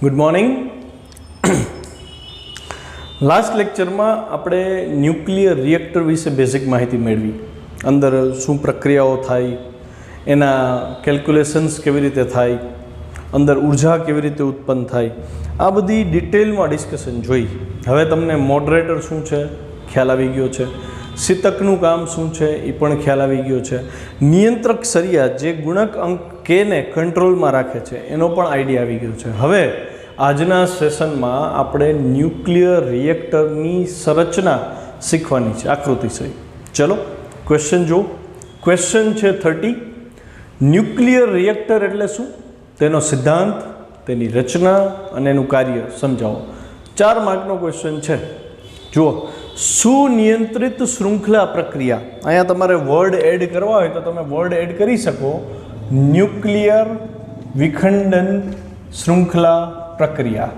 Good morning. Last લેક્ચરમાં આપણે nuclear reactor વિશે બેઝિક માહિતી મેળવી. અંદર શું પ્રક્રિયાઓ થાય, એના કેલ્ક્યુલેશન્સ કેવી રીતે થાય, અંદર ઉર્જા કેવી રીતે ઉત્પન્ન થાય, આ બધી ડિટેલમાં ડિસ્કશન જોઈ. હવે તમને મોડરેટર શું છે ખ્યાલ આવી ગયો છે, શીતકનું કામ શું છે એ પણ ખ્યાલ આવી ગયો છે, નિયંત્રક સરિયા જે ગુણક અંક કેને કંટ્રોલમાં રાખે છે એનો પણ આઈડિયા આવી ગયો છે. હવે આજના સેશનમાં આપણે ન્યુક્લિયર રિએક્ટરની સંરચના શીખવાની છે, આકૃતિ છે. ચલો ક્વેશ્ચન જો. ક્વેશ્ચન છે 30. ન્યુક્લિયર રિએક્ટર એટલે શું, તેનો સિદ્ધાંત, તેની રચના અને એનું કાર્ય સમજાવો. 4 માર્કનો ક્વેશ્ચન છે. જુઓ, સુનિયંત્રિત શૃંખલા પ્રક્રિયા. અહીંયા તમારે વર્ડ એડ કરવા હોય તો તમે વર્ડ એડ કરી શકો. ન્યુક્લિયર વિખંડન શૃંખલા પ્રક્રિયા,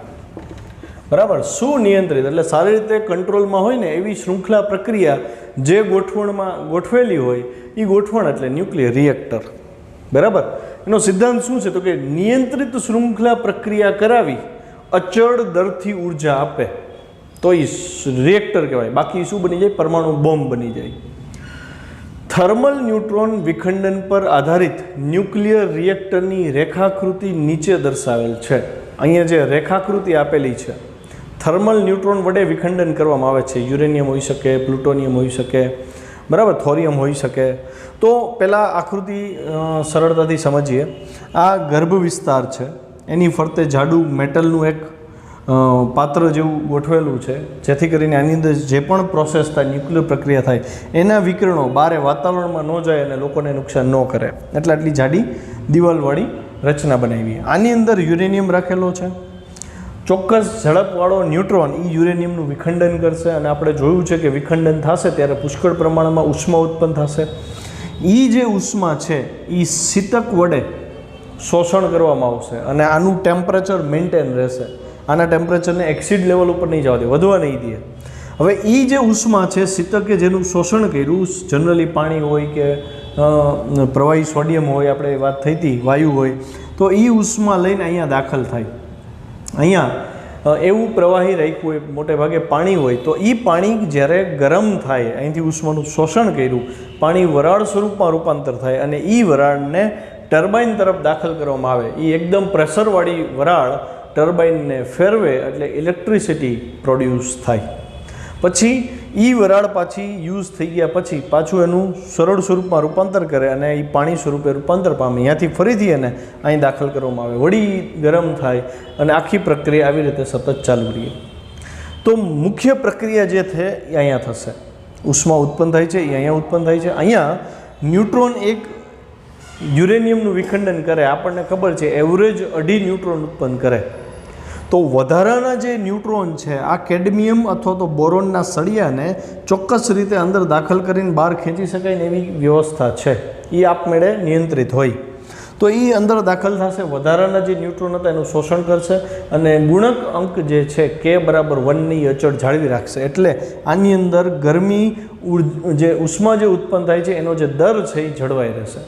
બરાબર. સુનિયંત્રિત એટલે સારી રીતે કંટ્રોલમાં હોય ને એવી શૃંખલા પ્રક્રિયા જે ગોઠવણમાં ગોઠવેલી હોય એ ગોઠવણ એટલે ન્યુક્લિયર રિએક્ટર, બરાબર. એનો સિદ્ધાંત શું છે તો કે નિયંત્રિત શૃંખલા પ્રક્રિયા કરાવી અચળ દરથી ઉર્જા આપે તો એ રિએક્ટર કહેવાય. બાકી શું બની જાય? પરમાણુ બોમ્બ બની જાય. થર્મલ ન્યુટ્રોન વિખંડન પર આધારિત ન્યુક્લિયર રિએક્ટરની રેખાકૃતિ નીચે દર્શાવેલ છે. અહીંયા જે રેખાકૃતિ આપેલી છે, થર્મલ ન્યુટ્રોન વડે વિખંડન કરવામાં આવે છે. યુરેનિયમ હોઈ શકે, પ્લુટોનિયમ હોઈ શકે, બરાબર, થોરિયમ હોઈ શકે. તો પહેલાં આકૃતિ સરળતાથી સમજીએ. આ ગર્ભ વિસ્તાર છે, એની ફરતે જાડું મેટલનું એક પાત્ર જેવું ગોઠવેલું છે, જેથી કરીને આની અંદર જે પણ પ્રોસેસ થાય, ન્યુક્લિયર પ્રક્રિયા થાય, એના વિકરણો બારે વાતાવરણમાં ન જાય અને લોકોને નુકસાન ન કરે, એટલે આટલી જાડી દિવાલવાળી રચના બનાવી. આની અંદર યુરેનિયમ રાખેલો છે. ચોક્કસ ઝડપવાળો ન્યુટ્રોન એ યુરેનિયમનું વિખંડન કરશે અને આપણે જોયું છે કે વિખંડન થશે ત્યારે પુષ્કળ પ્રમાણમાં ઉષ્મા ઉત્પન્ન થશે. એ જે ઉષ્મા છે એ શીતક વડે શોષણ કરવામાં આવશે અને આનું ટેમ્પરેચર મેન્ટેન રહેશે. આના ટેમ્પરેચરને એક્સિડ લેવલ ઉપર નહીં જવા દે, વધવા નહીં દે. હવે એ જે ઉષ્મા છે શીતકે જેનું શોષણ કર્યું, જનરલી પાણી હોય કે પ્રવાહી સોડિયમ હોય, આપણે વાત થઈ હતી વાયુ હોય, તો એ ઉષ્મા લઈને અહીંયા દાખલ થાય. અહીંયા એવું પ્રવાહી રાખ્યું હોય, મોટે ભાગે પાણી હોય, તો એ પાણી જ્યારે ગરમ થાય, અહીંથી ઉષ્માનું શોષણ કર્યું, પાણી વરાળ સ્વરૂપમાં રૂપાંતર થાય અને એ વરાળને ટર્બાઇન તરફ દાખલ કરવામાં આવે. એ એકદમ પ્રેશરવાળી વરાળ ટર્બાઇનને ફેરવે એટલે ઇલેક્ટ્રિસિટી પ્રોડ્યુસ થાય. પછી એ વરાળ પાછી યુઝ થઈ ગયા પછી પાછું એનું સરળ સ્વરૂપમાં રૂપાંતર કરે અને એ પાણી સ્વરૂપે રૂપાંતર પામે. ત્યાંથી ફરીથી એને અહીં દાખલ કરવામાં આવે, વળી ગરમ થાય અને આખી પ્રક્રિયા આવી રીતે સતત ચાલુ રહે. તો મુખ્ય પ્રક્રિયા જે છે એ અહીંયા થશે. ઉષ્મા ઉત્પન્ન થાય છે એ અહીંયા ઉત્પન્ન થાય છે. અહીંયા ન્યુટ્રોન એક યુરેનિયમનું વિખંડન કરે, આપણને ખબર છે એવરેજ 2.5 ન્યુટ્રોન ઉત્પન્ન કરે. તો વધારાના જે ન્યુટ્રોન છે આ કેડમિયમ અથવા તો બોરોનના સળિયાને ચોક્કસ રીતે અંદર દાખલ કરીને બહાર ખેંચી શકાય ને એવી વ્યવસ્થા છે. એ આપમેળે નિયંત્રિત હોય તો એ અંદર દાખલ થશે, વધારાના જે ન્યુટ્રોન હતા એનું શોષણ કરશે અને ગુણક અંક જે છે કે બરાબર 1ની અચળ જાળવી રાખશે. એટલે આની અંદર ગરમી જે ઉષ્મા જે ઉત્પન્ન થાય છે એનો જે દર છે એ જળવાઈ રહેશે,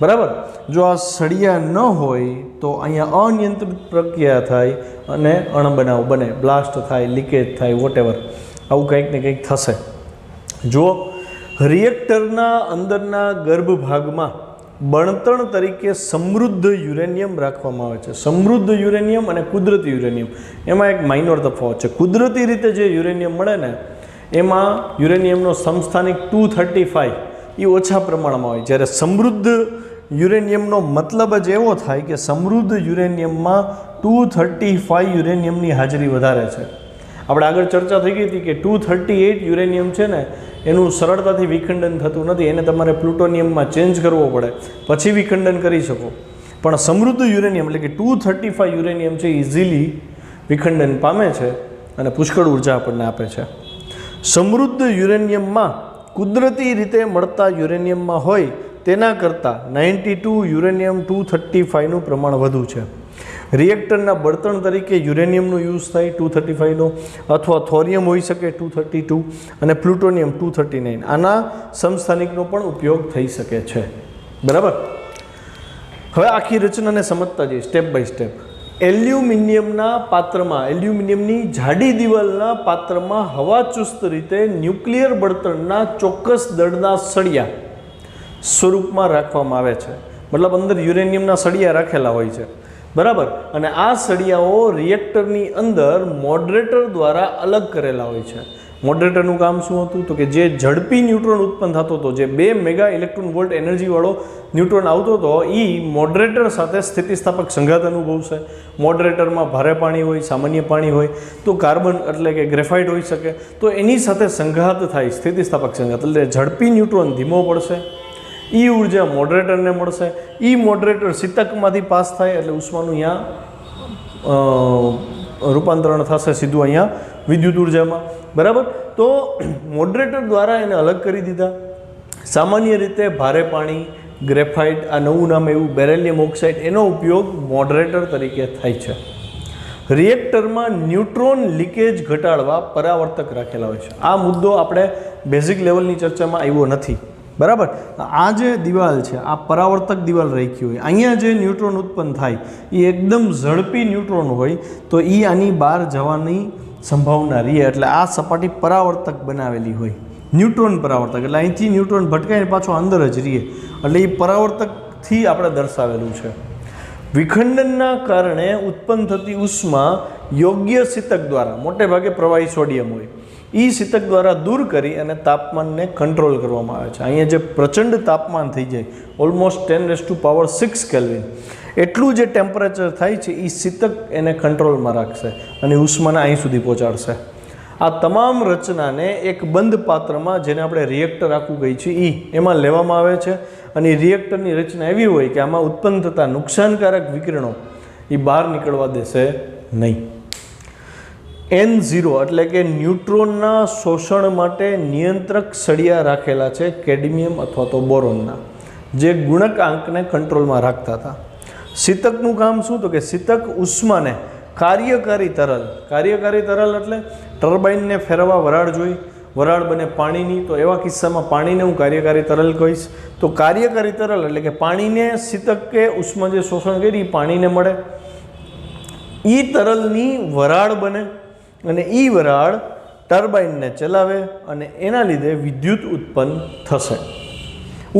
બરાબર. જો આ સળિયા ન હોય તો અહીંયા અનિયંત્રિત પ્રક્રિયા થાય અને અણબનાવ બને, બ્લાસ્ટ થાય, લીકેજ થાય, વોટેવર આવું કંઈક ને કંઈક થશે. જો રિએક્ટરના અંદરના ગર્ભ ભાગમાં બળતણ તરીકે સમૃદ્ધ યુરેનિયમ રાખવામાં આવે છે. સમૃદ્ધ યુરેનિયમ અને કુદરતી યુરેનિયમ, એમાં એક માઇનોર તફાવત છે. કુદરતી રીતે જે યુરેનિયમ મળે ને એમાં યુરેનિયમનો સમસ્થાનિક 235 એ ઓછા પ્રમાણમાં હોય, જ્યારે સમૃદ્ધ યુરેનિયમનો મતલબ જ એવો થાય કે સમૃદ્ધ યુરેનિયમમાં 235 યુરેનિયમની હાજરી વધારે છે. આપણે આગળ ચર્ચા થઈ ગઈ હતી કે 238 યુરેનિયમ છે ને એનું સરળતાથી વિખંડન થતું નથી, એને તમારે પ્લુટોનિયમમાં ચેન્જ કરવો પડે પછી વિખંડન કરી શકો. પણ સમૃદ્ધ યુરેનિયમ એટલે કે 235 યુરેનિયમ છે ઇઝીલી વિખંડન પામે છે અને પુષ્કળ ઉર્જા આપણને આપે છે. સમૃદ્ધ યુરેનિયમમાં કુદરતી રીતે મળતા યુરેનિયમમાં હોય તેના કરતાં 92 યુરેનિયમ 235નું પ્રમાણ વધુ છે. રિએક્ટરના બળતણ તરીકે યુરેનિયમનો યુઝ થાય 235નો, અથવા થોરિયમ હોઈ શકે 232 અને પ્લુટોનિયમ 239. આના સમસ્થાનિકનો પણ ઉપયોગ થઈ શકે છે, બરાબર. હવે આખી રચનાને સમજતા જઈએ સ્ટેપ બાય સ્ટેપ. એલ્યુમિનિયમના પાત્રમાં, એલ્યુમિનિયમની જાડી દિવાલના પાત્રમાં હવાચુસ્ત રીતે ન્યુક્લિયર બળતણના ચોક્કસ દળના સળિયા સ્વરૂપમાં રાખવામાં આવે છે. મતલબ અંદર યુરેનિયમના સળિયા રાખેલા હોય છે, બરાબર. અને આ સળિયાઓ રિએક્ટરની અંદર મોડરેટર દ્વારા અલગ કરેલા હોય છે. મોડરેટરનું કામ શું હતું? તો કે જે ઝડપી ન્યુટ્રોન ઉત્પન્ન થતો હતો, જે 2 મેગા ઇલેક્ટ્રોન વોલ્ટ એનર્જીવાળો ન્યુટ્રોન આવતો હતો, એ મોડરેટર સાથે સ્થિતિસ્થાપક સંઘાત અનુભવશે. મોડરેટરમાં ભારે પાણી હોય, સામાન્ય પાણી હોય, તો કાર્બન એટલે કે ગ્રેફાઇટ હોઈ શકે, તો એની સાથે સંઘાત થાય, સ્થિતિસ્થાપક સંઘાત, એટલે ઝડપી ન્યુટ્રોન ધીમો પડશે. એ ઉર્જા મોડરેટરને મળશે. એ મોડરેટર શીતકમાંથી પાસ થાય એટલે ઉષ્માનું અહીંયા રૂપાંતરણ થશે સીધું અહીંયા વિદ્યુત ઉર્જામાં, બરાબર. તો મોડરેટર દ્વારા એને અલગ કરી દીધા. સામાન્ય રીતે ભારે પાણી, ગ્રેફાઇટ, આ નવું નામ એવું બેરેલિયમ ઓક્સાઇડ, એનો ઉપયોગ મોડરેટર તરીકે થાય છે. રિએક્ટરમાં ન્યુટ્રોન લીકેજ ઘટાડવા પરાવર્તક રાખેલા હોય છે. આ મુદ્દો આપણે બેઝિક લેવલની ચર્ચામાં આવ્યો નથી, બરાબર. આ જે દિવાલ છે, આ પરાવર્તક દિવાલ રાખી હોય, અહીંયા જે ન્યુટ્રોન ઉત્પન્ન થાય એ એકદમ ઝડપી ન્યુટ્રોન હોય, તો એ આની બહાર જવાની સંભાવના રહે, એટલે આ સપાટી પરાવર્તક બનાવેલી હોય. ન્યુટ્રોન પરાવર્તક એટલે અહીંથી ન્યુટ્રોન ભટકાઈને પાછો અંદર જ રહે, એટલે એ પરાવર્તકથી આપણે દર્શાવેલું છે. વિખંડનના કારણે ઉત્પન્ન થતી ઉષ્મા યોગ્ય શીતક દ્વારા, મોટે ભાગે પ્રવાહી સોડિયમ હોય, એ શીતક દ્વારા દૂર કરી અને તાપમાનને કંટ્રોલ કરવામાં આવે છે. અહીંયા જે પ્રચંડ તાપમાન થઈ જાય, ઓલમોસ્ટ 10⁶ કેલ્વિન, એટલું જે ટેમ્પરેચર થાય છે, એ શીતક એને કંટ્રોલમાં રાખશે અને ઉષ્માને અહીં સુધી પહોંચાડશે. આ તમામ રચનાને એક બંધ પાત્રમાં, જેને આપણે રિએક્ટર આખું કહી છીએ, એમાં લેવામાં આવે છે. અને રિએક્ટરની રચના એવી હોય કે આમાં ઉત્પન્ન થતા નુકસાનકારક વિકિરણો એ બહાર નીકળવા દેશે નહીં. N0 એટલે કે ન્યુટ્રોનના શોષણ માટે નિયંત્રક સળિયા રાખેલા છે, કેડમિયમ અથવા તો બોરોનના, જે ગુણક આંકને કંટ્રોલમાં રાખતા હતા. શીતકનું કામ શું? તો કે શીતક ઉષ્માને કાર્યકારી તરલ એટલે ટર્બાઇનને ફેરવવા વરાળ જોઈ, વરાળ બને પાણીની, તો એવા કિસ્સામાં પાણીને હું કાર્યકારી તરલ કહીશ. તો કાર્યકારી તરલ એટલે કે પાણીને શીતકે ઉષ્મા જે શોષણ કરી પાણીને મળે, એ તરલની વરાળ બને અને એ વરાળ ટર્બાઇનને ચલાવે અને એના લીધે વિદ્યુત ઉત્પન્ન થશે.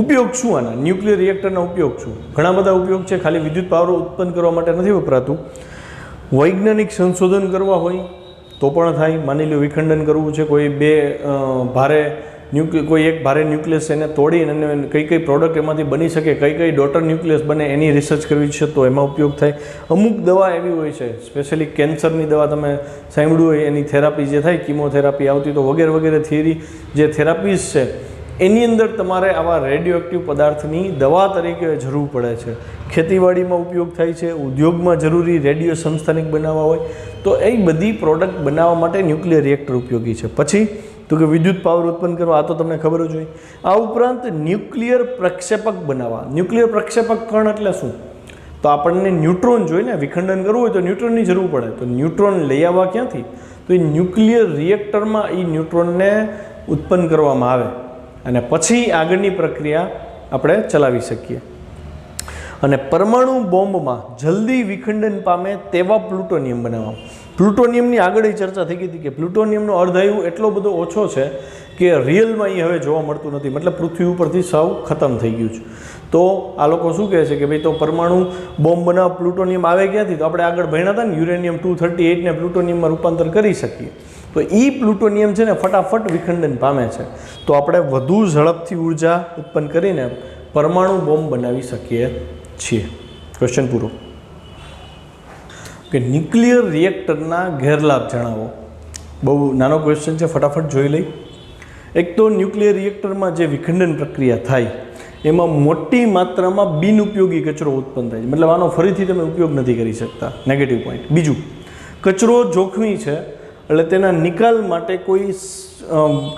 ઉપયોગ શું આના? ન્યુક્લિયર રિએક્ટરના ઉપયોગ શું? ઘણા બધા ઉપયોગ છે. ખાલી વિદ્યુત પાવર ઉત્પન્ન કરવા માટે નથી વપરાતું. વૈજ્ઞાનિક સંશોધન કરવા હોય તો પણ થાય. માની લો વિખંડન કરવું છે, કોઈ એક ભારે ન્યુક્લિયસ એને તોડીને અને કઈ પ્રોડક્ટ એમાંથી બની શકે, કઈ ડોટર ન્યુક્લિયસ બને, એની રિસર્ચ કરવી છે તો એમાં ઉપયોગ થાય. અમુક દવા એવી હોય છે, સ્પેશિયલી કેન્સરની દવા તમે સાંભળ્યું હોય, એની થેરાપી જે થાય, કિમોથેરાપી આવતી, તો વગેરે થિયરી જે થેરાપીઝ છે એની અંદર તમારે આવા રેડિયો એક્ટિવ પદાર્થની દવા તરીકે જરૂર પડે છે. ખેતીવાડીમાં ઉપયોગ થાય છે, ઉદ્યોગમાં જરૂરી રેડિયો સમસ્થાનિક બનાવવા હોય તો એ બધી પ્રોડક્ટ બનાવવા માટે ન્યુક્લિયર રિએક્ટર ઉપયોગી છે. પછી તો કે વિદ્યુત પાવર ઉત્પન્ન કરવા, આ તો તમને ખબર જ હોય. આ ઉપરાંત ન્યુક્લિયર પ્રક્ષેપક બનાવવા. ન્યુક્લિયર પ્રક્ષેપક કણ એટલે શું? તો આપણને ન્યુટ્રોન જોઈએ ને, વિખંડન કરવું હોય તો ન્યુટ્રોનની જરૂર પડે. તો ન્યુટ્રોન લઈ આવવા ક્યાંથી? તો એ ન્યુક્લિયર રિએક્ટરમાં એ ન્યુટ્રોનને ઉત્પન્ન કરવામાં આવે અને પછી આગળની પ્રક્રિયા આપણે ચલાવી શકીએ. અને પરમાણુ બોમ્બમાં જલ્દી વિખંડન પામે તેવા પ્લુટોનિયમ બનાવવા. પ્લુટોનિયમની આગળ ચર્ચા થઈ ગઈ હતી કે પ્લુટોનિયમનો અર્ધાયુ એટલો બધો ઓછો છે કે રિયલમાં એ હવે જોવા મળતું નથી, મતલબ પૃથ્વી ઉપરથી સાવ ખતમ થઈ ગયું છે. તો આ લોકો શું કહે છે કે ભાઈ તો પરમાણુ બોમ્બ બનાવવા પ્લુટોનિયમ આવે ક્યાંથી? તો આપણે આગળ ભણ્યા હતા ને, યુરેનિયમ 238 ને પ્લુટોનિયમમાં રૂપાંતર કરી શકીએ. તો એ પ્લુટોનિયમ છે ને ફટાફટ વિખંડન પામે છે. તો આપણે વધુ ઝડપથી ઉર્જા ઉત્પન્ન કરીને પરમાણુ બોમ્બ બનાવી શકીએ છીએ. ક્વેશ્ચન પૂરો. કે ન્યુક્લિયર રિએક્ટરના ગેરલાભ જણાવો. બહુ નાનો ક્વેશ્ચન છે, ફટાફટ જોઈ લઈ. એક તો ન્યુક્લિયર રિએક્ટરમાં જે વિખંડન પ્રક્રિયા થાય એમાં મોટી માત્રામાં બિનઉપયોગી કચરો ઉત્પન્ન થાય છે, મતલબ આનો ફરીથી તમે ઉપયોગ નથી કરી શકતા, નેગેટિવ પોઈન્ટ. બીજું, કચરો જોખમી છે એટલે તેના નિકાલ માટે કોઈ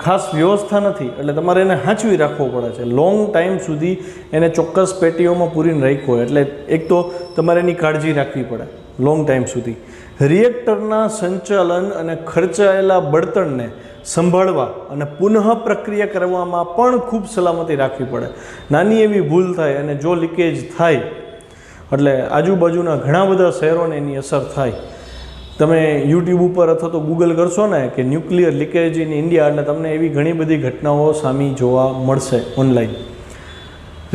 ખાસ વ્યવસ્થા નથી, એટલે તમારે એને સાચવી રાખવો પડે છે. લોંગ ટાઈમ સુધી એને ચોક્કસ પેટીઓમાં પૂરીને રાખ્યો, એટલે એક તો તમારે એની કાળજી રાખવી પડે લોંગ ટાઈમ સુધી. રિએક્ટરના સંચાલન અને ખર્ચાયેલા બળતણને સંભાળવા અને પુનઃ પ્રક્રિયા કરવામાં પણ ખૂબ સલામતી રાખવી પડે. નાની એવી ભૂલ થાય અને જો લીકેજ થાય એટલે આજુબાજુના ઘણા બધા શહેરોને એની અસર થાય. તમે યુટ્યુબ ઉપર અથવા તો ગૂગલ કરશો ને કે ન્યુક્લિયર લીકેજ ઇન ઇન્ડિયા, એટલે તમને એવી ઘણી બધી ઘટનાઓ સામે જોવા મળશે ઓનલાઈન.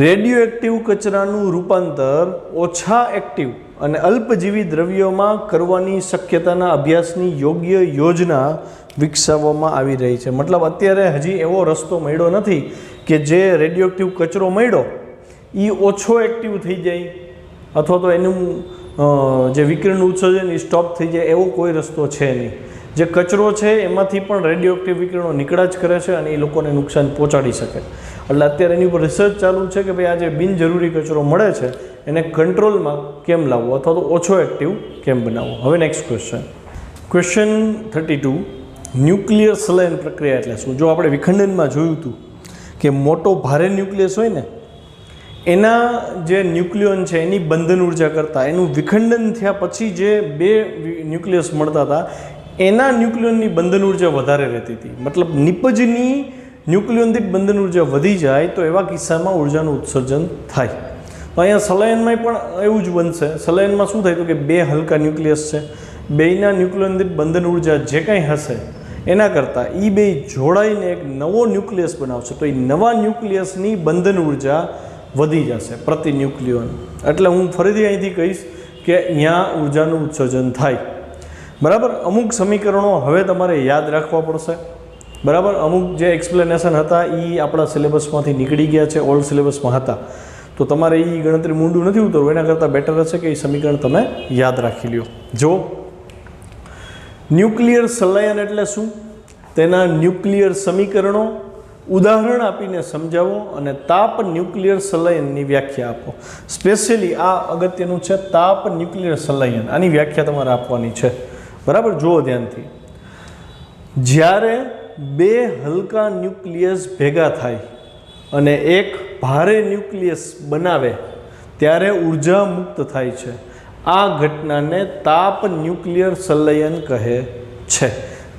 રેડિયો એક્ટિવ કચરાનું રૂપાંતર ઓછા એક્ટિવ અને અલ્પજીવી દ્રવ્યોમાં કરવાની શક્યતાના અભ્યાસની યોગ્ય યોજના વિકસાવવામાં આવી રહી છે. મતલબ અત્યારે હજી એવો રસ્તો મળ્યો નથી કે જે રેડિયો એક્ટિવ કચરો મળ્યો એ ઓછો એક્ટિવ થઈ જાય અથવા તો એનું જે વિકિરણ ઉત્સર્જન એ સ્ટોપ થઈ જાય, એવો કોઈ રસ્તો છે નહીં. જે કચરો છે એમાંથી પણ રેડિયો એક્ટિવ વિકિરણો નીકળ્યા જ કરે છે અને એ લોકોને નુકસાન પહોંચાડી શકે. એટલે અત્યારે એની ઉપર રિસર્ચ ચાલુ છે કે ભાઈ આ જે બિનજરૂરી કચરો મળે છે એને કંટ્રોલમાં કેમ લાવવો અથવા તો ઓછો એક્ટિવ કેમ બનાવવો. હવે નેક્સ્ટ ક્વેશ્ચન 32, ન્યુક્લિયર સંલયન પ્રક્રિયા એટલે શું? જો આપણે વિખંડનમાં જોયું હતું કે મોટો ભારે ન્યુક્લિયસ હોય ને એના જે ન્યુક્લિયોન છે એની બંધન ઉર્જા કરતાં એનું વિખંડન થયા પછી જે બે ન્યુક્લિયસ મળતા હતા એના ન્યુક્લિયોનની બંધન ઉર્જા વધારે રહેતી હતી. મતલબ નિપજની ન્યુક્લિયોનથી બંધન ઉર્જા વધી જાય તો એવા કિસ્સામાં ઉર્જાનું ઉત્સર્જન થાય. તો અહીંયા સંલયનમાં પણ એવું જ બનશે. સંલયનમાં શું થાય તો કે બે હલકા ન્યુક્લિયસ છે, બેયના ન્યુક્લિયોનથી બંધન ઉર્જા જે કંઈ હશે એના કરતાં એ બે જોડાઈને એક નવો ન્યુક્લિયસ બનાવશે. તો એ નવા ન્યુક્લિયસની બંધન ઉર્જા વધી જશે પ્રતિ ન્યુક્લિયોન. એટલે હું ફરીથી અહીંથી કહીશ કે અહીંયા ઉર્જાનું ઉત્સર્જન થાય. બરાબર. અમુક સમીકરણો હવે તમારે યાદ રાખવા પડશે. બરાબર. અમુક જે એક્સપ્લેનેશન હતા એ આપણા સિલેબસમાંથી નીકળી ગયા છે, ઓલ્ડ સિલેબસમાં હતા. તો તમારે એ ગણતરી મૂંડું નથી ઉતરવું, એના કરતાં બેટર હશે કે એ સમીકરણ તમે યાદ રાખી લ્યો. જો ન્યુક્લિયર સંલયન એટલે શું, તેના ન્યુક્લિયર સમીકરણો ઉદાહરણ આપીને સમજાવો અને તાપ ન્યુક્લિયર સંલયનની વ્યાખ્યા આપો. સ્પેશિયલી આ અગત્યનું છે, તાપ ન્યુક્લિયર સંલયન, આની વ્યાખ્યા તમારે આપવાની છે. બરાબર. જુઓ ધ્યાનથી. જ્યારે બે હલકા ન્યુક્લિયસ ભેગા થાય અને એક ભારે ન્યુક્લિયસ બનાવે ત્યારે ઉર્જા મુક્ત થાય છે. આ ઘટનાને તાપ ન્યુક્લિયર સંલયન કહે છે.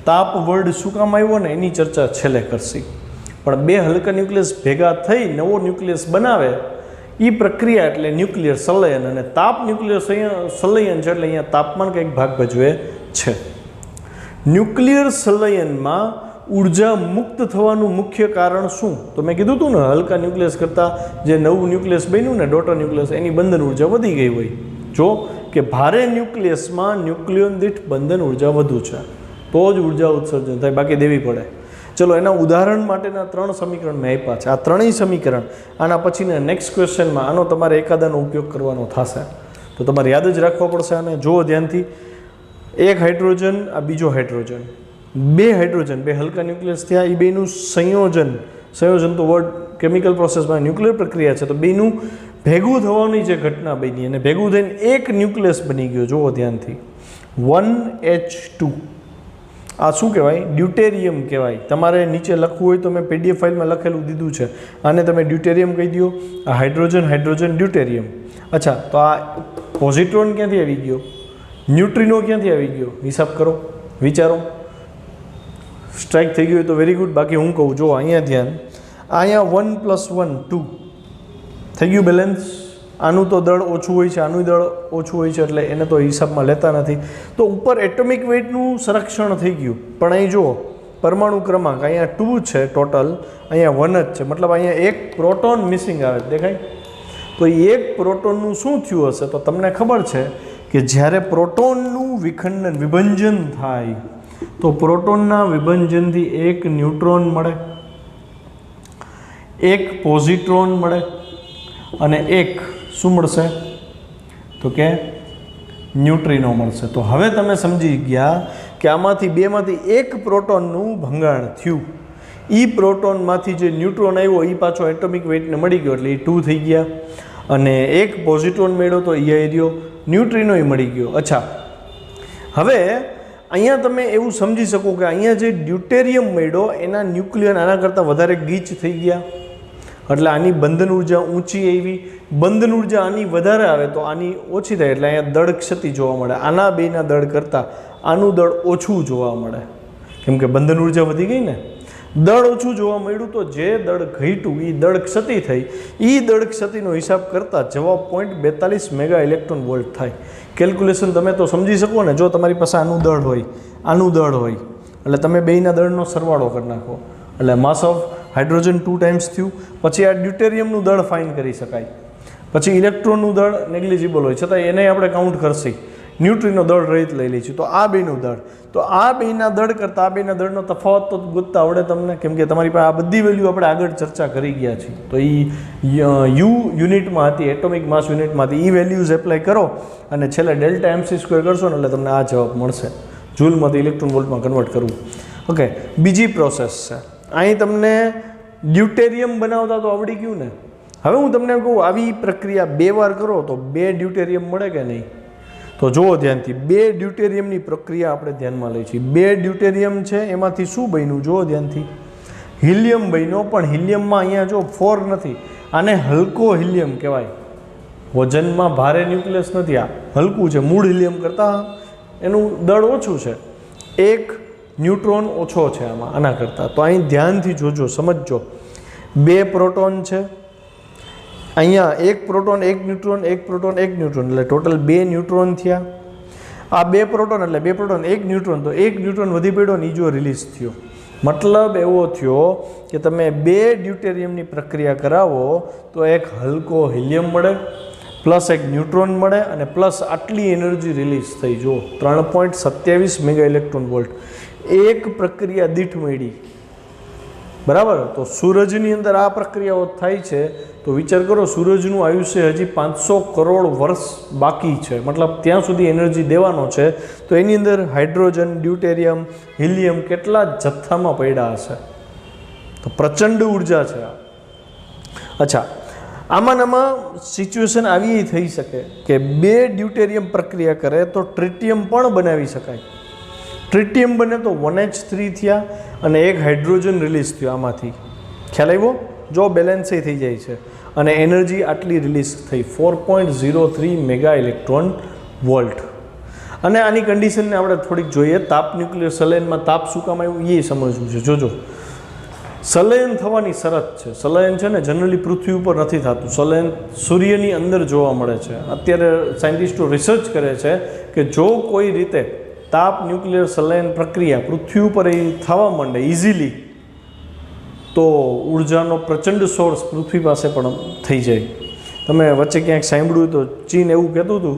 તાપ વર્ડ શું કામ આવ્યો ને એની ચર્ચા છેલ્લે કરશી. પણ બે હલકા ન્યુક્લિયસ ભેગા થઈ નવો ન્યુક્લિયસ બનાવે એ પ્રક્રિયા એટલે ન્યુક્લિયર સંલયન. અને તાપ ન્યુક્લિયર સંલયન છે એટલે અહીંયા તાપમાન કંઈક ભાગ ભજવે છે. ન્યુક્લિયર સંલયનમાં ઉર્જા મુક્ત થવાનું મુખ્ય કારણ શું? તો મેં કીધું હતું ને હલકા ન્યુક્લિયસ કરતાં જે નવું ન્યુક્લિયસ બન્યું ને ડોટર ન્યુક્લિયસ એની બંધન ઉર્જા વધી ગઈ હોય. જો કે ભારે ન્યુક્લિયસમાં ન્યુક્લિયોન દીઠ બંધન ઉર્જા વધુ છે તો જ ઉર્જા ઉત્સર્જન થાય, બાકી દેવી પડે. ચલો એના ઉદાહરણ માટેના 3 સમીકરણ મેં આપ્યા છે. આ ત્રણેય સમીકરણ આના પછીના નેક્સ્ટ ક્વેશ્ચનમાં આનો તમારે એકાદાનો ઉપયોગ કરવાનો થશે, તો તમારે યાદ જ રાખવા પડશે. અને જુઓ ધ્યાનથી, એક હાઇડ્રોજન આ બીજો હાઇડ્રોજન, બે હાઇડ્રોજન બે હલકા ન્યુક્લિયસ થયા, એ બેનું સંયોજન તો વર્ડ કેમિકલ પ્રોસેસમાં ન્યુક્લિયર પ્રક્રિયા છે. તો બેનું ભેગું થવાની જે ઘટના બની અને ભેગું થઈને એક ન્યુક્લિયસ બની ગયો. જુઓ ધ્યાનથી, 1H2 આ શું કહેવાય? ડ્યુટેરિયમ કહેવાય. તમારે નીચે લખવું હોય તો મેં PDF ફાઇલમાં લખેલું દીધું છે, આને તમે ડ્યુટેરિયમ કહી દો. આ હાઇડ્રોજન ડ્યુટેરિયમ. અચ્છા, તો આ પોઝિટ્રોન ક્યાંથી આવી ગયો? ન્યુટ્રિનો ક્યાંથી આવી ગયો? હિસાબ કરો, વિચારો. સ્ટ્રાઇક થઈ ગયું હોય તો વેરી ગુડ, બાકી હું કહું. જો અહીંયા ધ્યાન, અહીંયા 1 + 1 2 થઈ ગયું બેલેન્સ. આનું તો દળ ઓછું હોય છે, આનું દળ ઓછું હોય છે, એટલે એને તો હિસાબમાં લેતા નથી. તો ઉપર એટોમિક વેઇટનું સંરક્ષણ થઈ ગયું. પણ અહીં જુઓ પરમાણુ ક્રમાંક, અહીંયા 2 છે ટોટલ, અહીંયા 1 જ છે. મતલબ અહીંયા એક પ્રોટોન મિસિંગ આવે, દેખાય? તો એ એક પ્રોટોનનું શું થયું હશે? તો તમને ખબર છે કે જ્યારે પ્રોટોનનું વિભંજન થાય તો પ્રોટોનના વિભંજનથી એક ન્યુટ્રોન મળે, એક પોઝિટ્રોન મળે અને એક શું મળશે? તો કે ન્યુટ્રિનો મળશે. તો હવે તમે સમજી ગયા કે આમાંથી બેમાંથી એક પ્રોટોનનું ભંગાણ થયું. એ પ્રોટોનમાંથી જે ન્યુટ્રોન આવ્યો એ પાછો એટોમિક વેઇટને મળી ગયો એટલે એ 2 થઈ ગયા. અને એક પોઝિટ્રોન મળ્યો તો એ રહ્યો, ન્યુટ્રિનો એ મળી ગયો. અચ્છા, હવે અહીંયા તમે એવું સમજી શકો કે અહીંયા જે ડ્યુટેરિયમ મળ્યો એના ન્યુક્લિયન આના કરતાં વધારે ગીચ થઈ ગયા, એટલે આની બંધન ઉર્જા ઊંચી આવી. બંધન ઉર્જા આની વધારે આવે તો આની ઓછી થાય, એટલે અહીંયા દળ ક્ષતિ જોવા મળે. આના બેના દળ કરતાં આનું દળ ઓછું જોવા મળે, કેમ કે બંધન ઉર્જા વધી ગઈ ને. દળ ઓછું જોવા મળ્યું તો જે દળ ઘટ્યું એ દળ ક્ષતિ થઈ, એ દળ ક્ષતિનો હિસાબ કરતાં જવાબ 0.42 મેગા ઇલેક્ટ્રોન વોલ્ટ થાય. કેલ્ક્યુલેશન તમે તો સમજી શકો ને, જો તમારી પાસે આનું દળ હોય, આનું દળ હોય, એટલે તમે બેયના દળનો સરવાળો કરી નાખો એટલે માસ ઓફ હાઇડ્રોજન 2 ટાઈમ્સ થયું. પછી આ ડ્યુટેરિયમનું દળ ફાઇન કરી શકાય. પછી ઇલેક્ટ્રોનનું દળ નેગ્લિજિબલ હોય છતાં એને આપણે કાઉન્ટ કરશી. ન્યુટ્રીનો દળ રહિત લઈ લઈશું. તો આ બેનું દળ, તો આ બેના દળ કરતાં આ બેના દળનો તફાવત તો ગોતતા આવડે તમને, કેમ કે તમારી પાસે આ બધી વેલ્યુ આપણે આગળ ચર્ચા કરી ગયા છીએ. તો એ યુનિટમાં હતી, એટોમિક માસ યુનિટમાં હતી. એ વેલ્યુઝ એપ્લાય કરો અને છેલ્લે ડેલ્ટા MC² કરશો ને એટલે તમને આ જવાબ મળશે. જૂલમાંથી ઇલેક્ટ્રોન વોલ્ટમાં કન્વર્ટ કરવું. ઓકે, બીજી પ્રોસેસ છે. અહીં તમને ડ્યુટેરિયમ બનાવતા તો આવડી ગયું ને. હવે હું તમને કહું, આવી પ્રક્રિયા 2 વાર કરો તો 2 ડ્યુટેરિયમ મળે કે નહીં? તો જુઓ ધ્યાનથી, 2 ડ્યુટેરિયમની પ્રક્રિયા આપણે ધ્યાનમાં લઈએ છીએ. 2 ડ્યુટેરિયમ છે, એમાંથી શું બન્યું જુઓ ધ્યાનથી, હિલિયમ બન્યો. પણ હિલિયમમાં અહીંયા જો 4 નથી, આને હલકો હિલિયમ કહેવાય. વજનમાં ભારે ન્યુક્લિયસ નથી, આ હલકું છે. મૂળ હિલિયમ કરતાં એનું દળ ઓછું છે, 1 ન્યુટ્રોન ઓછો છે આમાં આના કરતાં. તો અહીં ધ્યાનથી જોજો, સમજજો. 2 પ્રોટોન છે, અહીંયા 1 પ્રોટોન 1 ન્યુટ્રોન, 1 પ્રોટોન 1 ન્યુટ્રોન, એટલે ટોટલ 2 ન્યુટ્રોન થયા. આ 2 પ્રોટોન એટલે 2 પ્રોટોન 1 ન્યુટ્રોન, તો 1 ન્યુટ્રોન વધી પડ્યો ને એ જો રિલીઝ થયો. મતલબ એવો થયો કે તમે 2 ડ્યુટેરિયમની પ્રક્રિયા કરાવો તો એક હલકો હિલિયમ મળે, પ્લસ 1 ન્યુટ્રોન મળે અને પ્લસ આટલી એનર્જી રિલીઝ થઈ. જો 3.27 મેગા ઇલેક્ટ્રોન વોલ્ટ એક પ્રક્રિયા દીઠ મળી. બરાબર. તો સૂરજની અંદર આ પ્રક્રિયાઓ થાય છે તો વિચાર કરો, સૂરજનું આયુષ્ય હજી 500 કરોડ વર્ષ બાકી છે, મતલબ ત્યાં સુધી એનર્જી દેવાનો છે. તો એની અંદર હાઇડ્રોજન, ડ્યુટેરિયમ, હિલિયમ કેટલા જથ્થામાં પડ્યા હશે? તો પ્રચંડ ઉર્જા છે આ. અચ્છા, આમાં સિચ્યુએશન આવી થઈ શકે કે 2 ડ્યુટેરિયમ પ્રક્રિયા કરે તો ટ્રિટિયમ પણ બનાવી શકાય. ટ્રિટિયમ બને તો 1H3 થયા અને 1 હાઇડ્રોજન રિલીઝ થયો આમાંથી. ખ્યાલ આવ્યો? જો બેલેન્સ થઈ જાય છે અને એનર્જી આટલી રિલીઝ થઈ 4.03 મેગા ઇલેક્ટ્રોન વોલ્ટ. અને આની કન્ડિશનને આપણે થોડીક જોઈએ. તાપ ન્યુક્લિયર સલયનમાં તાપ શું કામ આવ્યું એ સમજવું છે. જોજો, સલયન થવાની શરત છે. સલયન છે ને જનરલી પૃથ્વી ઉપર નથી થતું, સલયન સૂર્યની અંદર જોવા મળે છે. અત્યારે સાયન્ટિસ્ટો રિસર્ચ કરે છે કે જો કોઈ રીતે તાપ ન્યુક્લિયર સલયન પ્રક્રિયા પૃથ્વી ઉપર એ થવા માંડે ઇઝીલી, તો ઉર્જાનો પ્રચંડ સોર્સ પૃથ્વી પાસે પણ થઈ જાય. તમે વચ્ચે ક્યાંક સાંભળ્યું તો ચીન એવું કહેતું હતું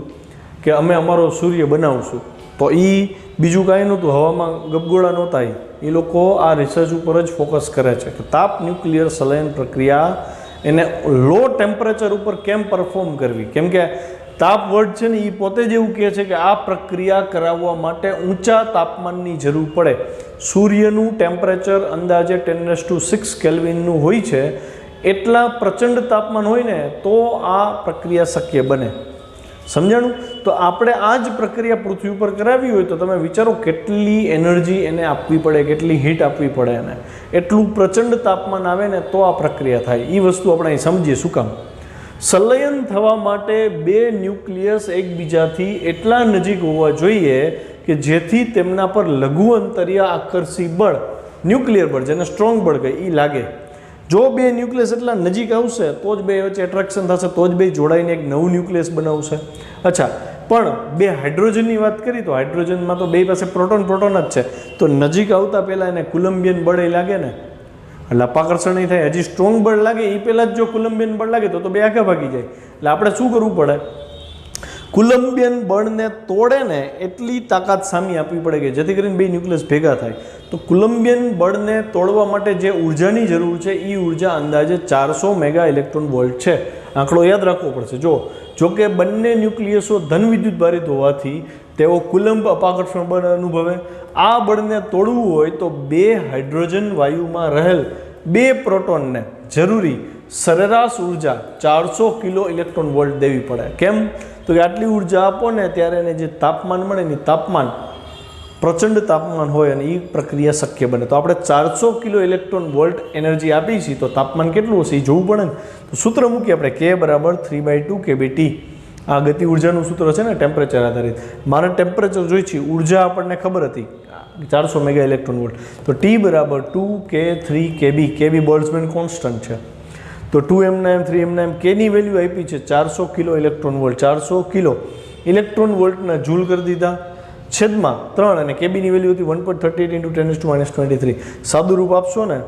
કે અમે અમારો સૂર્ય બનાવશું. તો એ બીજું કાંઈ નહોતું, હવામાં ગબગોળા નહોતા. એ લોકો આ રિસર્ચ ઉપર જ ફોકસ કરે છે કે તાપ ન્યુક્લિયર સલયન પ્રક્રિયા એને લો ટેમ્પરેચર ઉપર કેમ પરફોર્મ કરવી. કેમ કે તાપ વર્ડ છે ને એ પોતે જ એવું કહે છે કે આ પ્રક્રિયા કરાવવા માટે ઊંચા તાપમાનની જરૂર પડે. સૂર્યનું ટેમ્પરેચર અંદાજે 10⁶ કેલ્વિનનું હોય છે. એટલા પ્રચંડ તાપમાન હોય ને તો આ પ્રક્રિયા શક્ય બને. સમજાણું? તો આપણે આ જ પ્રક્રિયા પૃથ્વી ઉપર કરાવી હોય તો તમે વિચારો કેટલી એનર્જી એને આપવી પડે, કેટલી હીટ આપવી પડે એને. એટલું પ્રચંડ તાપમાન આવે ને તો આ પ્રક્રિયા થાય. એ વસ્તુ આપણે અહીં સમજીએ. શું કામ? સલયન થવા માટે 2 ન્યુક્લિયસ એકબીજાથી એટલા નજીક હોવા જોઈએ કે જેથી તેમના પર લઘુ અંતરિયા આકર્ષી બળ, ન્યુક્લિયર બળ જેને સ્ટ્રોંગ બળ કહે એ લાગે. જો 2 ન્યુક્લિયસ એટલા નજીક આવશે તો જ 2 વચ્ચે એટ્રેક્શન થશે, તો જ 2 જોડાઈને એક નવું ન્યુક્લિયસ બનાવશે. અચ્છા, પણ 2 હાઇડ્રોજનની વાત કરી તો હાઇડ્રોજનમાં તો 2 પાસે પ્રોટોન જ છે. તો નજીક આવતા પહેલાં એને કુલમ્બિયન બળ લાગે ને, એટલે અપાકર્ષણ નહીં થાય. હજી સ્ટ્રોંગ બળ લાગે એ પહેલાં જ જો કુલમ્બિયન બળ લાગે તો 2 આગા ભાગી જાય. એટલે આપણે શું કરવું પડે? કુલમ્બિયન બળને તોડે ને એટલી તાકાત સામી આપવી પડે કે જેથી કરીને 2 ન્યુક્લિયસ ભેગા થાય. તો કુલમ્બિયન બળને તોડવા માટે જે ઉર્જાની જરૂર છે એ ઉર્જા અંદાજે 400 મેગા ઇલેક્ટ્રોન વોલ્ટ છે. આંકડો યાદ રાખવો પડશે. જો કે બંને ન્યુક્લિયસો ધન વિદ્યુત ભારિત હોવાથી તેઓ કુલંબ અપાકર્ષણ બળ અનુભવે. આ બળને તોડવું હોય તો 2 હાઇડ્રોજન વાયુમાં રહેલ 2 પ્રોટોનને જરૂરી સરેરાશ ઉર્જા 400 કિલો ઇલેક્ટ્રોન વોલ્ટ દેવી પડે. કેમ? તો કે આટલી ઉર્જા આપો ને ત્યારે એને જે તાપમાન મળે ને તાપમાન પ્રચંડ તાપમાન હોય અને એ પ્રક્રિયા શક્ય બને. તો આપણે 400 કિલો ઇલેક્ટ્રોન વોલ્ટ એનર્જી આપી છીએ તો તાપમાન કેટલું હશે એ જોવું પડે ને. તો સૂત્ર મૂકીએ આપણે, K = 3/2 kBT. આ ગતિ ઉર્જાનું સૂત્ર છે ને ટેમ્પરેચર આધારિત. મારે ટેમ્પરેચર જોઈ છે, ઉર્જા આપણને ખબર હતી 400 મેગા ઇલેક્ટ્રોન વોલ્ટ, તો T બરાબર 2K3 KB બોલ્ટ્ઝમેન કોન્સ્ટન્ટ છે. તો 2m9 3m9 Kની વેલ્યુ આપી છે 400 kilo electron volt. 400 kilo electron વોલ્ટના જૂલ કરી દીધા છેદમાં 3, અને કેબીની વેલ્યુ હતી 1.38 × 10⁻23. સાદું રૂપ આપશો ને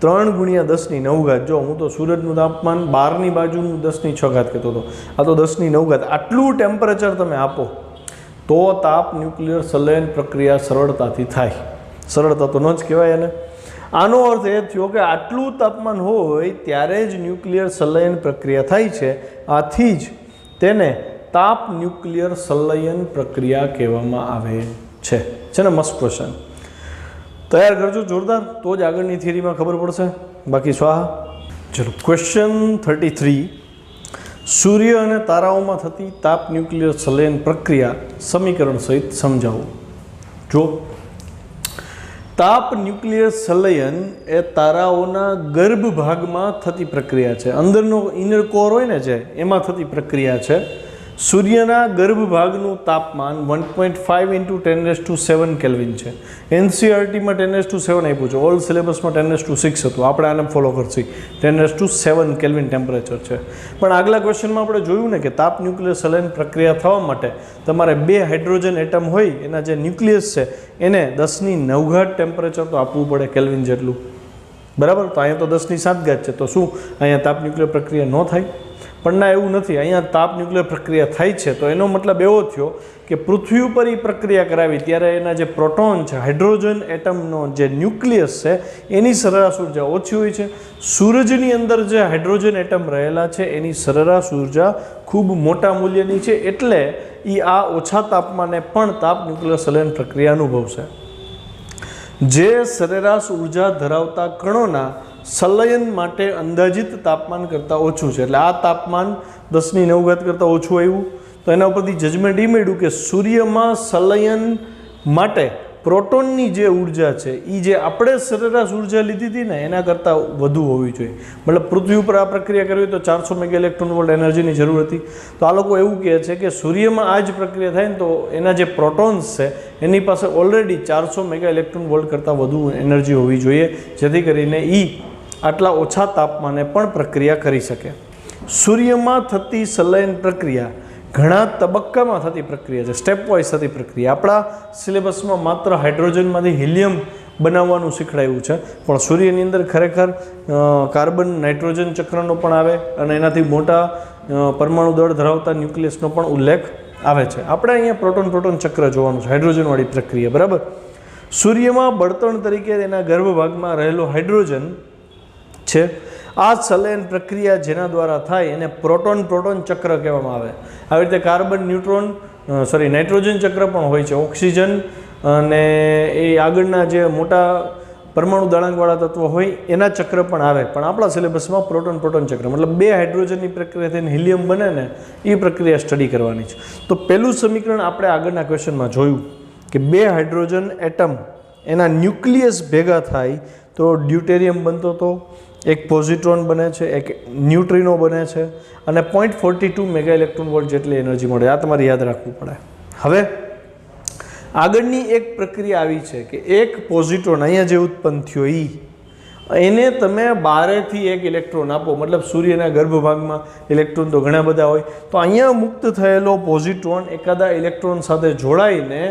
3 × 10⁹. જો હું તો સૂરજનું તાપમાન 12ની બાજુનું 10⁶ કહેતો હતો, આ તો 10⁹. આટલું ટેમ્પરેચર તમે આપો તો તાપ ન્યુક્લિયર સંલયન પ્રક્રિયા સરળતાથી થાય. સરળતા તો ન જ કહેવાય એને. આનો અર્થ એ થયો કે આટલું તાપમાન હોય ત્યારે જ ન્યુક્લિયર સંલયન પ્રક્રિયા થાય છે. આથી જ તેને તાપ ન્યુક્લિયર સંલયન પ્રક્રિયા કહેવામાં આવે છે. છે ને મસ્ત ક્વેશ્ચન? તૈયાર કરજો જોરદાર, તો જ આગળની થિયરીમાં ખબર પડશે. બાકી સ્વાહા. ચલો ક્વેશ્ચન 33. સૂર્ય અને તારાઓમાં થતી તાપ ન્યુક્લિયર સંલયન પ્રક્રિયા સમીકરણ સહિત સમજાવો. જો તાપ ન્યુક્લિયર સંલયન એ તારાઓના ગર્ભ ભાગમાં થતી પ્રક્રિયા છે. અંદરનો ઇનર કોર હોય ને જે, એમાં થતી પ્રક્રિયા છે. સૂર્યના ગર્ભ ભાગનું તાપમાન 1.5 × 10⁷ કેલ્વિન છે. NCERTમાં 10⁷ આપ્યું છે, ઓલ્ડ સિલેબસમાં 10⁶ હતું. આપણે આને ફોલો કરશું. 10⁷ કેલ્વિન ટેમ્પરેચર છે. પણ આગલા ક્વેશ્ચનમાં આપણે જોયું ને કે તાપ ન્યુક્લિયર સંલયન પ્રક્રિયા થવા માટે તમારે 2 હાઇડ્રોજન એટમ હોય, એના જે ન્યુક્લિયસ છે એને 10⁹ ટેમ્પરેચર તો આપવું પડે, કેલ્વિન જેટલું. બરાબર? તો અહીંયા તો 10⁷ છે. તો શું અહીંયા તાપ ન્યુક્લિયર પ્રક્રિયા ન થાય? પણ ના, એવું નથી. અહીંયા તાપ ન્યુક્લિયર પ્રક્રિયા થાય છે. તો એનો મતલબ એવો થયો કે પૃથ્વી ઉપર એ પ્રક્રિયા કરાવી ત્યારે એના જે પ્રોટોન છે, હાઇડ્રોજન એટમનો જે ન્યુક્લિયસ છે, એની સરેરાશ ઉર્જા ઓછી હોય છે. સૂરજની અંદર જે હાઇડ્રોજન એટમ રહેલા છે એની સરેરાશ ઉર્જા ખૂબ મોટા મૂલ્યની છે. એટલે એ આ ઓછા તાપમાને પણ તાપ ન્યુક્લિયર સંલયન પ્રક્રિયા અનુભવશે. જે સરેરાશ ઉર્જા ધરાવતા કણોના સંલયન માટે અંદાજિત તાપમાન કરતાં ઓછું છે. એટલે આ તાપમાન 10⁹ કરતાં ઓછું આવ્યું. તો એના ઉપરથી જજમેન્ટ એ મળ્યું કે સૂર્યમાં સંલયન માટે પ્રોટોનની જે ઉર્જા છે એ જે આપણે સરેરાશ ઉર્જા લીધી હતી ને એના કરતાં વધુ હોવી જોઈએ. મતલબ પૃથ્વી ઉપર આ પ્રક્રિયા કરવી તો 400 મેગા ઇલેક્ટ્રોન વોલ્ટ એનર્જીની જરૂર હતી. તો આ લોકો એવું કહે છે કે સૂર્યમાં આ જ પ્રક્રિયા થાય ને તો એના જે પ્રોટોન્સ છે એની પાસે ઓલરેડી 400 મેગા ઇલેક્ટ્રોન વોલ્ટ કરતાં વધુ એનર્જી હોવી જોઈએ, જેથી કરીને આટલા ઓછા તાપમાને પણ પ્રક્રિયા કરી શકે. સૂર્યમાં થતી સંલયન પ્રક્રિયા ઘણા તબક્કામાં થતી પ્રક્રિયા છે, સ્ટેપ વાઇઝ થતી પ્રક્રિયા. આપણા સિલેબસમાં માત્ર હાઇડ્રોજનમાંથી હિલિયમ બનાવવાનું શીખડાયું છે, પણ સૂર્યની અંદર ખરેખર કાર્બન નાઇટ્રોજન ચક્રનો પણ આવે અને એનાથી મોટા પરમાણુ દળ ધરાવતા ન્યુક્લિયસનો પણ ઉલ્લેખ આવે છે. આપણે અહીંયા પ્રોટોન ચક્ર જોવાનું છે, હાઇડ્રોજનવાળી પ્રક્રિયા. બરાબર? સૂર્યમાં બળતણ તરીકે એના ગર્ભભાગમાં રહેલો હાઇડ્રોજન છે. આ સંલયન પ્રક્રિયા જેના દ્વારા થાય એને પ્રોટોન ચક્ર કહેવામાં આવે. આવી રીતે કાર્બન નાઇટ્રોજન ચક્ર પણ હોય છે. ઓક્સિજન અને એ આગળના જે મોટા પરમાણુ દળાંકવાળા તત્વો હોય એના ચક્ર પણ આવે. પણ આપણા સિલેબસમાં પ્રોટોન ચક્ર મતલબ 2 હાઇડ્રોજનની પ્રક્રિયા થઈને હિલિયમ બને ને એ પ્રક્રિયા સ્ટડી કરવાની છે. તો પહેલું સમીકરણ આપણે આગળના ક્વેશ્ચનમાં જોયું કે 2 હાઇડ્રોજન એટમ એના ન્યુક્લિયસ ભેગા થાય તો ડ્યુટેરિયમ બનતો હતો, એક પોઝિટ્રોન બને છે, એક ન્યુટ્રિનો બને છે અને 0.42 મેગા ઇલેક્ટ્રોન વોલ્ટ જેટલી એનર્જી મળે. આ તમારે યાદ રાખવું પડે. હવે આગળની એક પ્રક્રિયા આવી છે કે એક પોઝિટ્રોન અહીંયા જે ઉત્પન્ન થયો એને તમે 12થી 1 ઇલેક્ટ્રોન આપો. મતલબ સૂર્યના ગર્ભભાગમાં ઇલેક્ટ્રોન તો ઘણા બધા હોય, તો અહીંયા મુક્ત થયેલો પોઝિટ્રોન એકાદા ઇલેક્ટ્રોન સાથે જોડાઈને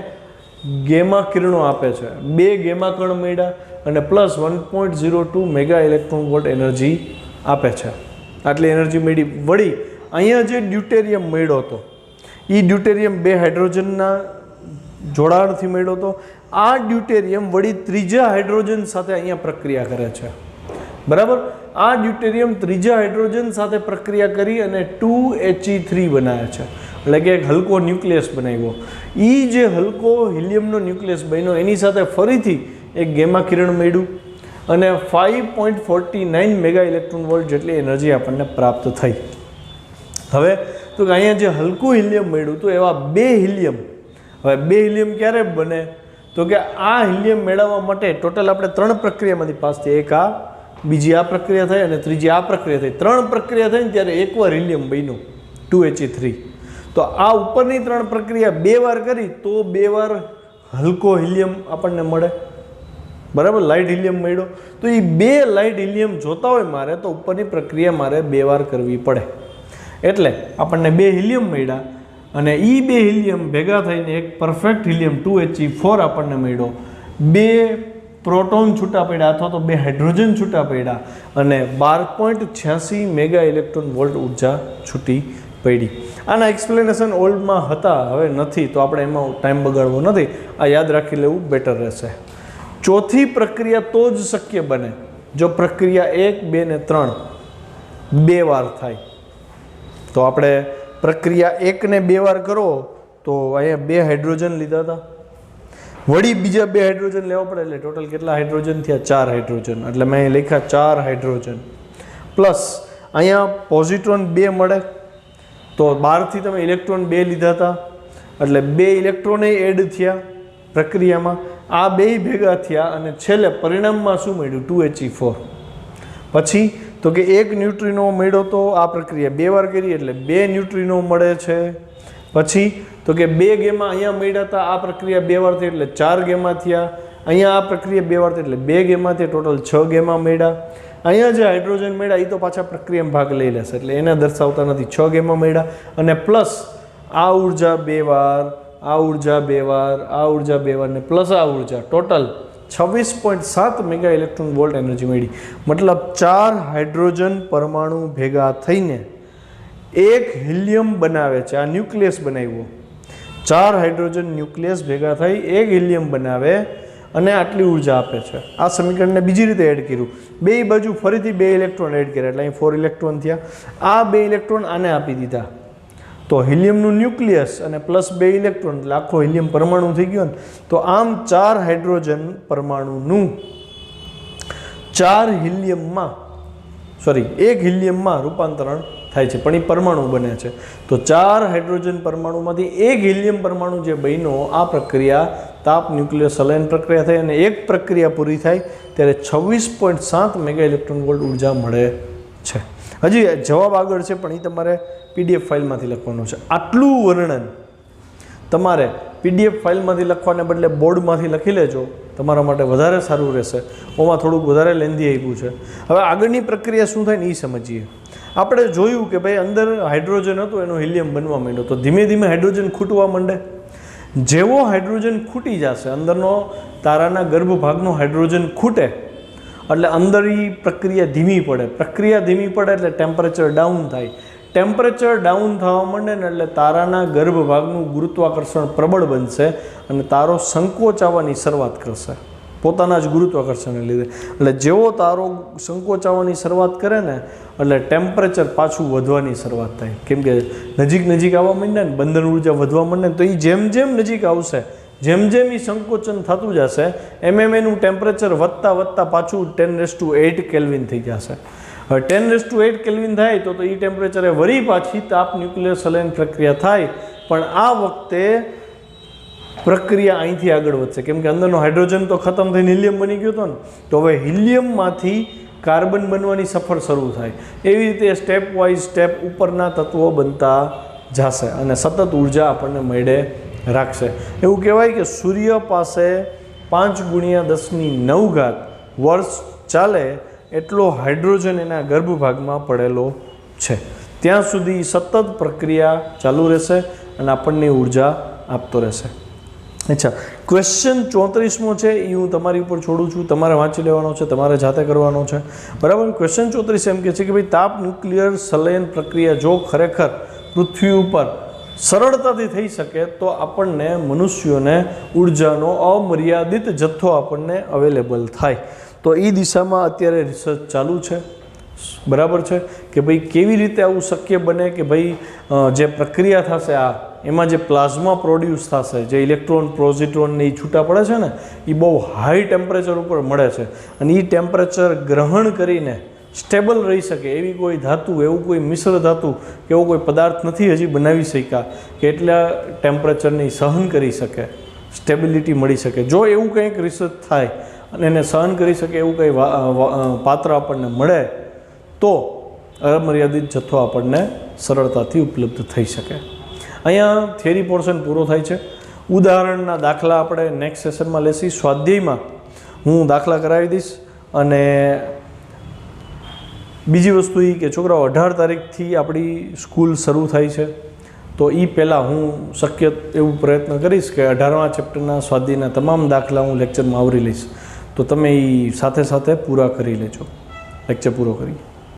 ગેમા કિરણો આપે છે. 2 ગેમા કણ મળ્યા અને plus 1.02 mega electron volt energy આપે છે. આટલી એનર્જી મળી. વળી અહીંયા જે ડ્યુટેરિયમ મળ્યો હતો એ ડ્યુટેરિયમ 2 હાઇડ્રોજનના જોડાણથી મળ્યો હતો. આ ડ્યુટેરિયમ વળી ત્રીજા હાઇડ્રોજન સાથે અહીંયા પ્રક્રિયા કરે છે. બરાબર? આ ડ્યુટેરિયમ ત્રીજા હાઇડ્રોજન સાથે પ્રક્રિયા કરી અને 2He3 બનાવે છે. એટલે કે એક હલકો ન્યુક્લિયસ બનાવ્યો. એ જે હલકો હિલિયમનો ન્યુક્લિયસ બન્યો એની સાથે ફરીથી એક ગેમા કિરણ મળ્યું અને 5.49 મેગા ઇલેક્ટ્રોન વોલ્ટ જેટલી એનર્જી આપણને પ્રાપ્ત થઈ. હવે તો અહીંયા જે હલકું હિલિયમ મળ્યું તો એવા 2 હિલિયમ. હવે 2 હિલિયમ ક્યારે બને? તો કે આ હિલિયમ મેળવવા માટે ટોટલ આપણે 3 પ્રક્રિયામાંથી પાસ થઈએ. એક આ, બીજી આ પ્રક્રિયા થઈ અને ત્રીજી આ પ્રક્રિયા થઈ. 3 પ્રક્રિયા થઈ ને ત્યારે એકવાર હિલિયમ બન્યું 2He3. તો આ ઉપરની 3 પ્રક્રિયા 2 વાર કરી તો 2 વાર હલકો હિલિયમ આપણને મળે, બરાબર, લાઇટ હિલિયમ મળ્યો. તો એ 2 લાઇટ હિલિયમ જોતા હોય મારે તો ઉપરની પ્રક્રિયા મારે 2 વાર કરવી પડે. એટલે આપણને 2 હિલિયમ મળ્યા અને એ 2 હિલિયમ ભેગા થઈને એક પરફેક્ટ હિલિયમ 2He4 આપણને મળ્યો. 2 પ્રોટોન છૂટા પડ્યા અથવા તો 2 હાઇડ્રોજન છૂટા પડ્યા અને 12.86 મેગા ઇલેક્ટ્રોન વોલ્ટ ઉર્જા છૂટી પડી. આના એક્સપ્લેનેશન ઓલ્ડમાં હતા, હવે નથી, તો આપણે એમાં ટાઈમ બગાડવો નથી. આ યાદ રાખી લેવું બેટર રહેશે. ચોથી પ્રક્રિયા તો જ શક્ય બને જો પ્રક્રિયા 1, 2 ને 3 2 વાર થાય. તો આપણે પ્રક્રિયા 1 ને 2 વાર કરો તો અહીંયા 2 હાઇડ્રોજન લીધા હતા, વળી બીજા 2 હાઇડ્રોજન લેવા પડે એટલે ટોટલ કેટલા હાઇડ્રોજન થયા? 4 હાઇડ્રોજન. એટલે મેં અહીં લખ્યા 4 હાઇડ્રોજન પ્લસ અહીંયા પોઝિટ્રોન 2 મળે તો 12થી તમે ઇલેક્ટ્રોન 2 લીધા હતા એટલે 2 ઇલેક્ટ્રોન એડ થયા પ્રક્રિયામાં. આ 2 ભેગા થયા અને છેલ્લે પરિણામમાં શું મળ્યું? 2He4. પછી તો કે 1 ન્યુટ્રિનો મળ્યો તો આ પ્રક્રિયા 2 વાર કરી એટલે 2 ન્યુટ્રિનો મળે છે. પછી તો કે 2 ગેમા અહીંયા મળ્યા હતા, આ પ્રક્રિયા 2 વાર થઈ એટલે 4 ગેમા થયા. અહીંયા આ પ્રક્રિયા 2 વાર થઈ એટલે 2 ગેમા થયા, ટોટલ 6 ગેમા મળ્યા. અહીંયા જે હાઇડ્રોજન મળ્યા એ તો પાછા પ્રક્રિયામાં ભાગ લઈ લેશે એટલે એને દર્શાવતા નથી, 6 ગેમા મળ્યા. અને પ્લસ આ ઉર્જા 2 વાર, આ ઉર્જા 2 વાર, આ ઉર્જા 2 વાર ને પ્લસ આ ઉર્જા, total 26.7 mega electron volt energy મળી. મતલબ 4 હાઇડ્રોજન પરમાણુ ભેગા થઈને 1 હિલિયમ બનાવે છે. આ ન્યુક્લિયસ બનાવ્યો, 4 હાઇડ્રોજન ન્યુક્લિયસ ભેગા થઈ 1 હિલિયમ બનાવે અને આટલી ઉર્જા આપે છે. આ સમીકરણને બીજી રીતે એડ કર્યું, 2 બાજુ ફરીથી 2 ઇલેક્ટ્રોન એડ કર્યા એટલે અહીં 4 ઇલેક્ટ્રોન થયા. આ 2 ઇલેક્ટ્રોન આને આપી દીધા તો હિલિયમનું ન્યુક્લિયસ અને પ્લસ 2 ઇલેક્ટ્રોન એટલે આખો હિલિયમ પરમાણુ થઈ ગયો ને. તો આમ 4 હાઇડ્રોજન પરમાણુનું 1 હિલિયમમાં રૂપાંતરણ થાય છે, પણ એ પરમાણુ બને છે. તો 4 હાઇડ્રોજન પરમાણુમાંથી 1 હિલિયમ પરમાણુ જે બન્યો, આ પ્રક્રિયા તાપ ન્યુક્લિયર સલાયન પ્રક્રિયા થઈ અને એક પ્રક્રિયા પૂરી થાય ત્યારે 26.7 મેગા ઇલેક્ટ્રોન વોલ્ટ ઉર્જા મળે છે. હજી જવાબ આગળ છે પણ એ તમારે PDF ફાઇલમાંથી લખવાનું છે. આટલું વર્ણન તમારે PDF ફાઇલમાંથી લખવાને બદલે બોર્ડમાંથી લખી લેજો, તમારા માટે વધારે સારું રહેશે. ઓમાં થોડુંક વધારે લેન્ધી આપ્યું છે. હવે આગળની પ્રક્રિયા શું થાય ને એ સમજીએ. આપણે જોયું કે ભાઈ અંદર હાઇડ્રોજન હતું એનો હિલિયમ બનવા માંડ્યો, તો ધીમે ધીમે હાઇડ્રોજન ખૂટવા માંડે. જેવો હાઇડ્રોજન ખૂટી જશે, અંદરનો તારાના ગર્ભભાગનો હાઇડ્રોજન ખૂટે એટલે અંદર એ પ્રક્રિયા ધીમી પડે. પ્રક્રિયા ધીમી પડે એટલે ટેમ્પરેચર ડાઉન થાય. ટેમ્પરેચર ડાઉન થવા માંડે ને એટલે તારાના ગર્ભભાગનું ગુરુત્વાકર્ષણ પ્રબળ બનશે અને તારો સંકોચાવાની શરૂઆત કરશે પોતાના જ ગુરુત્વાકર્ષણને લીધે. એટલે જેવો તારો સંકોચાવાની શરૂઆત કરે ને એટલે ટેમ્પરેચર પાછું વધવાની શરૂઆત થાય. કેમ કે નજીક આવવા માંડે ને, બંધન ઉર્જા વધવા માંડે ને, તો એ જેમ નજીક આવશે, જેમ એ સંકોચન થતું જશે એમ એનું ટેમ્પરેચર વધતા પાછું 10⁸ કેલ્વિન થઈ જશે. હવે 10⁸ કેલ્વિન થાય તો એ ટેમ્પરેચરે વળી પાછી તાપ ન્યુક્લિયર સલાયન પ્રક્રિયા થાય, પણ આ વખતે પ્રક્રિયા અહીંથી આગળ વધશે. કેમ કે અંદરનો હાઇડ્રોજન તો ખતમ થઈને હિલિયમ બની ગયો હતો ને, તો હવે હિલિયમમાંથી કાર્બન બનવાની સફર શરૂ થાય. એવી રીતે સ્ટેપ ઉપરના તત્વો બનતા જશે અને સતત ઉર્જા આપણને મળે રાખશે. એવું કહેવાય કે સૂર્ય પાસે 5×10⁹ વર્ષ ચાલે એટલો હાઇડ્રોજન એના ગર્ભભાગમાં પડેલો છે. ત્યાં સુધી સતત પ્રક્રિયા ચાલુ રહેશે અને આપણને ઉર્જા આપતો રહેશે. અચ્છા, ક્વેશ્ચન 34મો છે એ હું તમારી ઉપર છોડું છું, તમારે વાંચી લેવાનો છે, તમારે જાતે કરવાનો છે, બરાબર. ક્વેશ્ચન 34 એમ કહે છે કે ભાઈ તાપ ન્યુક્લિયર સલાયન પ્રક્રિયા જો ખરેખર પૃથ્વી ઉપર સરળતાથી થઈ શકે તો આપણને મનુષ્યોને ઉર્જાનો અમર્યાદિત જથ્થો આપણને અવેલેબલ થાય. તો એ દિશામાં અત્યારે રિસર્ચ ચાલુ છે, બરાબર છે, કે ભાઈ કેવી રીતે આવું શક્ય બને કે ભાઈ જે પ્રક્રિયા થશે એમાં જે પ્લાઝમા પ્રોડ્યુસ થશે, જે ઇલેક્ટ્રોન પોઝિટ્રોન ને એ છૂટા પડે છે ને એ બહુ હાઈ ટેમ્પરેચર ઉપર મળે છે અને એ ટેમ્પરેચર ગ્રહણ કરીને સ્ટેબલ રહી શકે એવી કોઈ ધાતુ, એવું કોઈ મિશ્ર ધાતુ કે એવો કોઈ પદાર્થ નથી હજી બનાવી શક્યા કે એટલા ટેમ્પરેચરને સહન કરી શકે, સ્ટેબિલિટી મળી શકે. જો એવું કંઈક રિસર્ચ થાય અને એને સહન કરી શકે એવું કંઈ પાત્ર આપણને મળે તો અમર્યાદિત જથ્થો આપણને સરળતાથી ઉપલબ્ધ થઈ શકે. અહીંયા થિયરી પોર્શન પૂરો થાય છે. ઉદાહરણના દાખલા આપણે નેક્સ્ટ સેશનમાં લેશી. સ્વાધ્યાયમાં હું દાખલા કરાવી દઈશ. અને બીજી વસ્તુ એ કે છોકરાઓ 18 તારીખથી આપણી સ્કૂલ શરૂ થાય છે, તો એ પહેલાં હું શક્ય એવું પ્રયત્ન કરીશ કે 18મા ચેપ્ટરના સ્વાધ્યાયના તમામ દાખલા હું લેક્ચરમાં આવરી લઈશ, તો તમે એ સાથે સાથે પૂરા કરી લેજો. લેક્ચર પૂરો કરી.